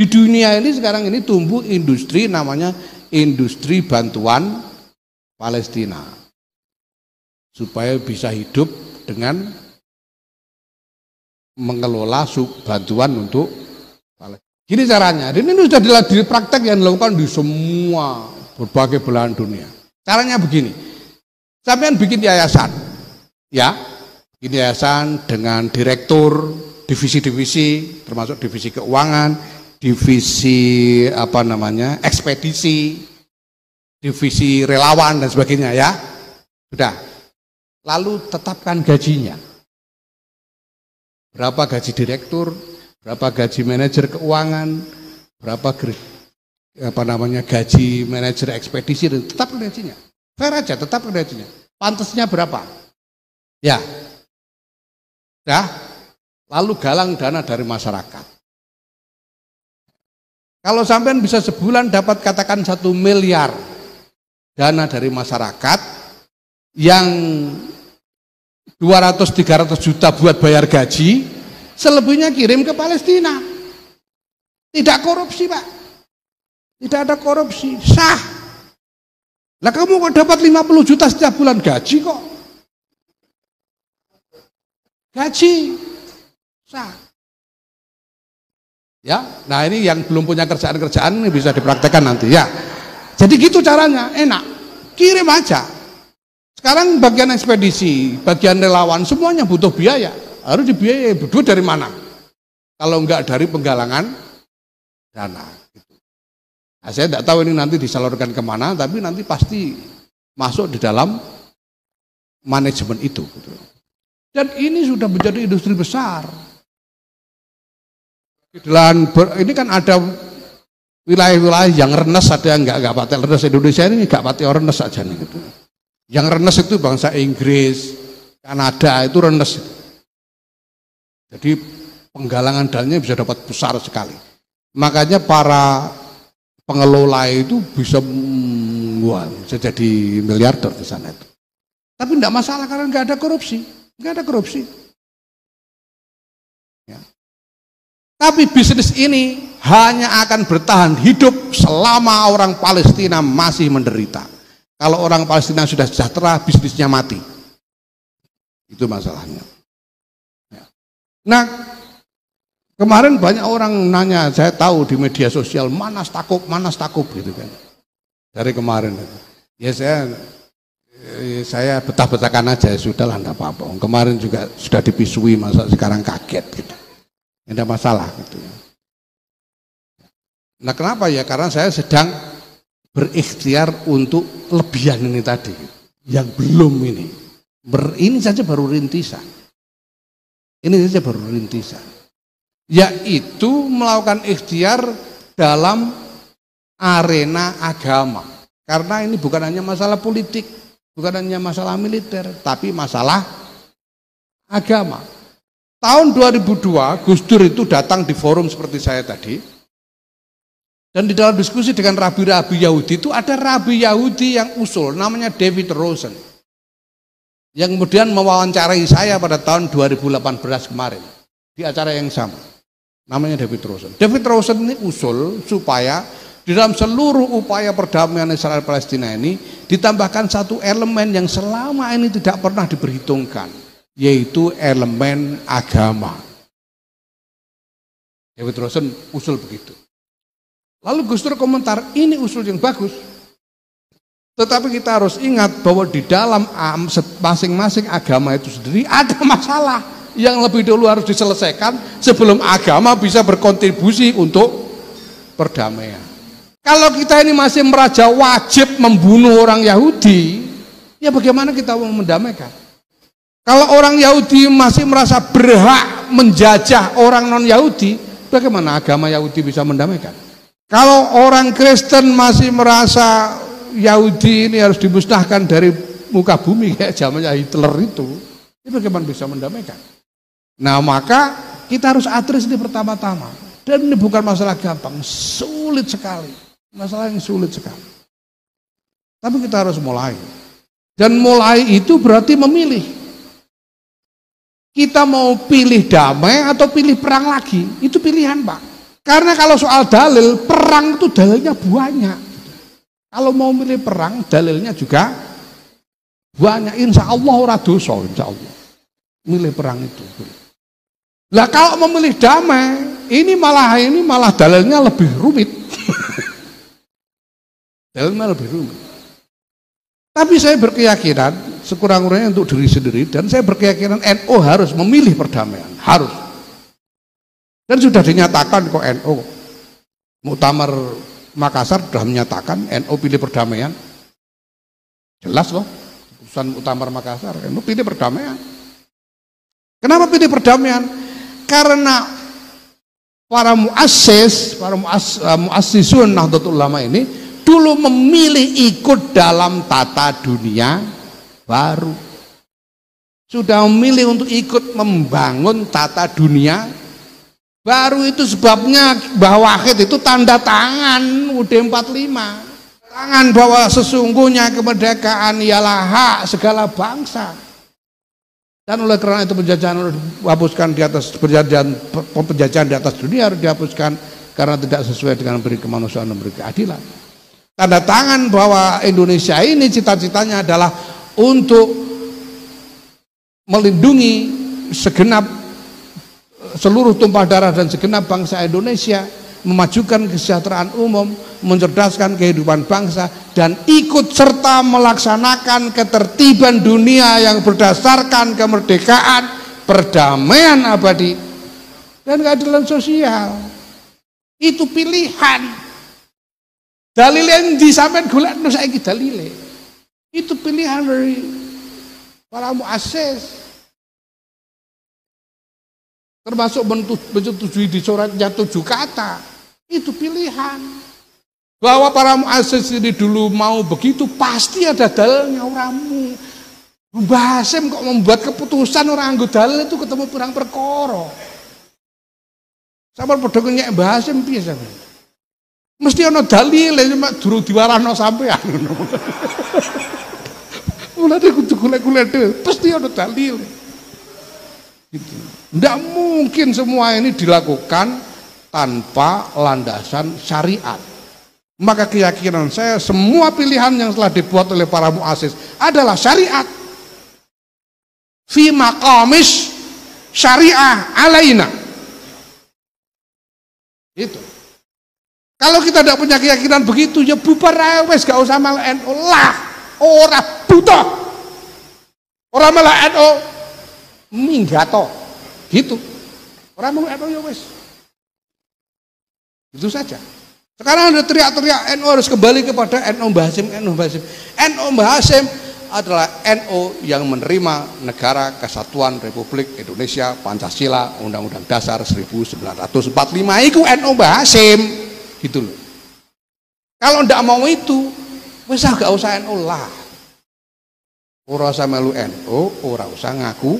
Di dunia ini sekarang ini tumbuh industri namanya industri bantuan Palestina. Supaya bisa hidup dengan mengelola bantuan untuk Palestina. Gini caranya, ini sudah praktek yang dilakukan di semua berbagai belahan dunia. Caranya begini, sampean bikin yayasan, ya, bikin yayasan dengan direktur, divisi-divisi, termasuk divisi keuangan, divisi ekspedisi, divisi relawan dan sebagainya, ya, sudah. Lalu tetapkan gajinya. Berapa gaji direktur, berapa gaji manajer keuangan, berapa gaji manajer ekspedisi, dan tetapkan gajinya. Fair aja, tetapkan gajinya. Pantasnya berapa? Ya. Dah. Lalu galang dana dari masyarakat. Kalau sampean bisa sebulan dapat katakan 1 miliar dana dari masyarakat yang 200-300 juta buat bayar gaji, selebihnya kirim ke Palestina. Tidak korupsi, Pak. Tidak ada korupsi, sah. Lah kamu kok dapat 50 juta setiap bulan gaji kok? Gaji, sah. Ya, nah ini yang belum punya kerjaan-kerjaan ini bisa dipraktekkan nanti ya. Jadi gitu caranya, enak. Kirim aja. Sekarang bagian ekspedisi, bagian relawan, semuanya butuh biaya. Harus dibiayai, duit dari mana? Kalau enggak dari penggalangan dana. Nah, saya tidak tahu ini nanti disalurkan kemana, tapi nanti pasti masuk di dalam manajemen itu. Dan ini sudah menjadi industri besar. Ini kan ada wilayah-wilayah yang renes, ada yang enggak pakai renes. Indonesia ini enggak pakai renes saja nih gitu. Yang renes itu bangsa Inggris, Kanada itu renes. Jadi penggalangan dananya bisa dapat besar sekali. Makanya para pengelola itu bisa jadi miliarder di sana itu. Tapi tidak masalah karena nggak ada korupsi, nggak ada korupsi. Ya. Tapi bisnis ini hanya akan bertahan hidup selama orang Palestina masih menderita. Kalau orang Palestina sudah sejahtera, bisnisnya mati. Itu masalahnya. Ya. Nah, kemarin banyak orang nanya, saya tahu di media sosial, mana takut gitu kan. Dari kemarin. Ya saya betah-betahkan aja, sudahlah enggak apa-apa. Kemarin juga sudah dipisui, masa sekarang kaget gitu. Tidak ada masalah gitu. Nah, kenapa ya? Karena saya sedang berikhtiar untuk lebihan ini tadi, yang belum ini. Ini saja baru rintisan. Ini saja baru rintisan. Yaitu melakukan ikhtiar dalam arena agama. Karena ini bukan hanya masalah politik, bukan hanya masalah militer, tapi masalah agama. Tahun 2002 Gus Dur itu datang di forum seperti saya tadi. Dan di dalam diskusi dengan rabi-rabi Yahudi itu ada rabi Yahudi yang usul, namanya David Rosen. Yang kemudian mewawancarai saya pada tahun 2018 kemarin. Di acara yang sama. Namanya David Rosen. David Rosen ini usul supaya di dalam seluruh upaya perdamaian Israel Palestina ini ditambahkan satu elemen yang selama ini tidak pernah diperhitungkan. Yaitu elemen agama. David Rosen usul begitu. Lalu Gus Dur komentar, ini usul yang bagus. Tetapi kita harus ingat bahwa di dalam masing-masing agama itu sendiri ada masalah yang lebih dulu harus diselesaikan sebelum agama bisa berkontribusi untuk perdamaian. Kalau kita ini masih meraja wajib membunuh orang Yahudi, ya bagaimana kita mau mendamaikan? Kalau orang Yahudi masih merasa berhak menjajah orang non-Yahudi, bagaimana agama Yahudi bisa mendamaikan? Kalau orang Kristen masih merasa Yahudi ini harus dimusnahkan dari muka bumi kayak zamannya Hitler itu, ini bagaimana bisa mendamaikan? Nah, maka kita harus address ini pertama-tama. Dan ini bukan masalah gampang, sulit sekali. Masalah yang sulit sekali. Tapi kita harus mulai. Dan mulai itu berarti memilih. Kita mau pilih damai atau pilih perang lagi, itu pilihan, Pak. Karena kalau soal dalil, perang itu dalilnya banyak. Kalau mau milih perang, dalilnya juga banyak. Insya Allah ora dosa, insya Allah. Milih perang itu. Lah kalau memilih damai, ini malah dalilnya lebih rumit. Dalilnya lebih rumit. Tapi saya berkeyakinan, sekurang-kurangnya untuk diri sendiri, dan saya berkeyakinan NU harus memilih perdamaian, harus. Dan sudah dinyatakan kok NU, Muktamar Makassar sudah menyatakan NU pilih perdamaian. Jelas loh, keputusan Muktamar Makassar, NU pilih perdamaian. Kenapa pilih perdamaian? Karena para muassisun Nahdlatul Ulama ini dulu memilih ikut dalam tata dunia baru. Sudah memilih untuk ikut membangun tata dunia baru. Itu sebabnya bahwa Wahid itu tanda tangan UUD 45. Tangan bahwa sesungguhnya kemerdekaan ialah hak segala bangsa. Dan oleh karena itu penjajahan harus dihapuskan di atas penjajahan di atas dunia harus dihapuskan karena tidak sesuai dengan beri kemanusiaan dan beri keadilan. Tanda tangan bahwa Indonesia ini cita-citanya adalah untuk melindungi seluruh tumpah darah dan segenap bangsa Indonesia, memajukan kesejahteraan umum, mencerdaskan kehidupan bangsa, dan ikut serta melaksanakan ketertiban dunia yang berdasarkan kemerdekaan, perdamaian abadi, dan keadilan sosial. Itu pilihan. Dalil yang disampaikan golek saiki dalile. Itu pilihan dari para muassis. Termasuk menyetujui di suratnya 7 kata. Itu pilihan. Bahwa para muassis ini dulu mau begitu pasti ada dalilnya. Oramu Mbah Hasyim kok membuat keputusan orang anggo dalil itu ketemu pirang perkara. Sampun padha nyek Mbah Hasyim piye sampeyan? Mesti ana dalil cuma durung diwarahno sampean ngono. Mulane kudu golek-golek dhewe, pasti ana dalil. Gitu. Tidak mungkin semua ini dilakukan tanpa landasan syariat. Maka keyakinan saya semua pilihan yang telah dibuat oleh para muassis adalah syariat. Fi maqamis syariah alaina. Itu. Kalau kita tidak punya keyakinan begitu ya bubar wes gak usah malah NU lah. Ora butuh. Ora malah NU minggato. Gitu. Orang mau NU ya wes. Itu saja. Sekarang ada teriak-teriak NU harus kembali kepada NU Mbah Hasyim, NU Mbah Hasyim. NU Mbah Hasyim adalah NU yang menerima Negara Kesatuan Republik Indonesia Pancasila Undang-Undang Dasar 1945 itu NU Mbah Hasyim. Gitu loh. Kalau ndak mau itu, wes gak usah NU lah. Ora usah melu NU, ora usah ngaku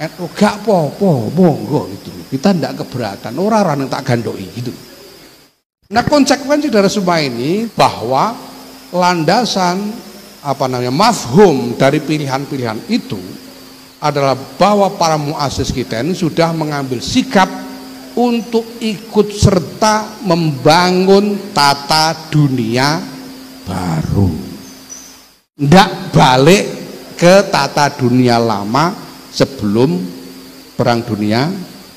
NU gak apa-apa, monggo gitu. Kita ndak keberatan, orang yang tak gandoi gitu. Nah, konsekuensi dari semua ini bahwa landasan mafhum dari pilihan-pilihan itu adalah bahwa para muassis kita ini sudah mengambil sikap untuk ikut serta membangun tata dunia baru. Ndak balik ke tata dunia lama sebelum Perang Dunia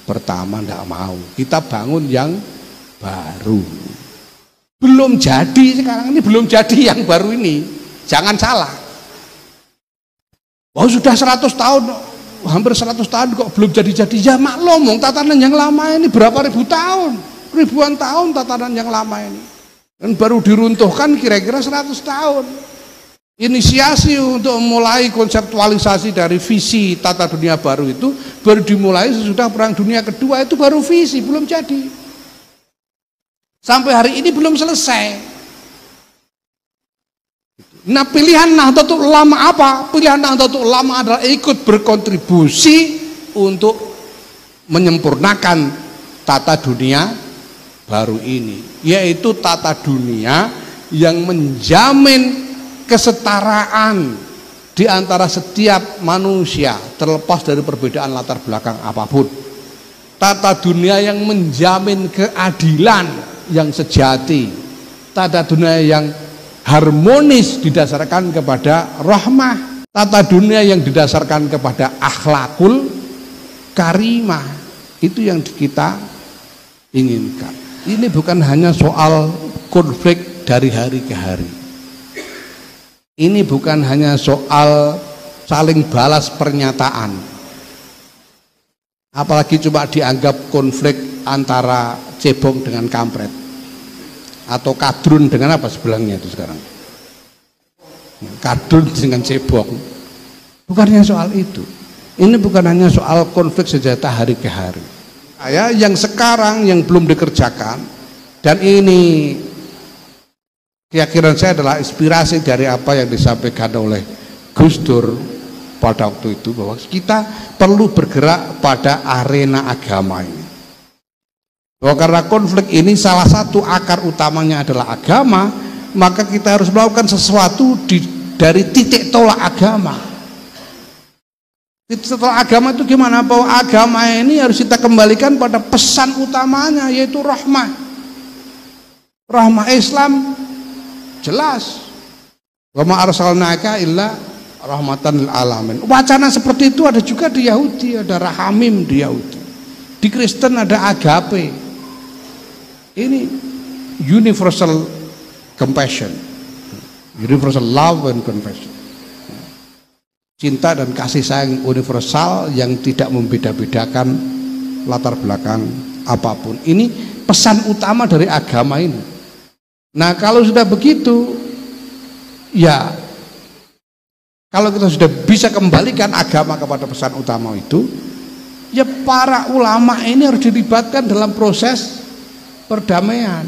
Pertama. Ndak mau. Kita bangun yang baru. Belum jadi sekarang ini, belum jadi yang baru ini. Jangan salah. Oh sudah 100 tahun, hampir 100 tahun kok belum jadi-jadi. Ya maklum, tatanan yang lama ini berapa ribu tahun, ribuan tahun tatanan yang lama ini. Dan baru diruntuhkan kira-kira 100 tahun. Inisiasi untuk memulai konseptualisasi dari visi tata dunia baru itu baru dimulai sesudah Perang Dunia Kedua, itu baru visi, belum jadi. Sampai hari ini belum selesai. Nah, pilihan Nahdlatul Ulama apa? Pilihan Nahdlatul Ulama adalah ikut berkontribusi untuk menyempurnakan tata dunia baru ini, yaitu tata dunia yang menjamin kesetaraan di antara setiap manusia terlepas dari perbedaan latar belakang apapun. tata dunia yang menjamin keadilan yang sejati, tata dunia yang harmonis didasarkan kepada rahmah, tata dunia yang didasarkan kepada akhlakul karimah. Itu yang kita inginkan. Ini bukan hanya soal konflik dari hari ke hari. Ini bukan hanya soal saling balas pernyataan. Apalagi cuma dianggap konflik antara cebong dengan kampret, atau kadrun dengan apa sebelahnya itu sekarang, kadrun dengan cebong. Bukan hanya soal itu. Ini bukan hanya soal konflik senjata hari ke hari. Yang sekarang yang belum dikerjakan, dan ini keyakinan saya adalah inspirasi dari apa yang disampaikan oleh Gus Dur pada waktu itu, bahwa kita perlu bergerak pada arena agama ini. Bahwa karena konflik ini salah satu akar utamanya adalah agama, maka kita harus melakukan sesuatu dari titik tolak agama. Titik tolak agama itu gimana? Bahwa agama ini harus kita kembalikan pada pesan utamanya, yaitu rahmah. Rahmah Islam jelas. Wa ma arsalnaka illa rahmatan lil alamin. Wacana seperti itu ada juga di Yahudi, ada rahamim di Yahudi. Di Kristen ada agape. Ini universal compassion, universal love and compassion. Cinta dan kasih sayang universal yang tidak membeda-bedakan latar belakang apapun. Ini pesan utama dari agama ini. Nah, kalau sudah begitu, ya kalau kita sudah bisa kembalikan agama kepada pesan utama itu, ya para ulama ini harus dilibatkan dalam proses perdamaian.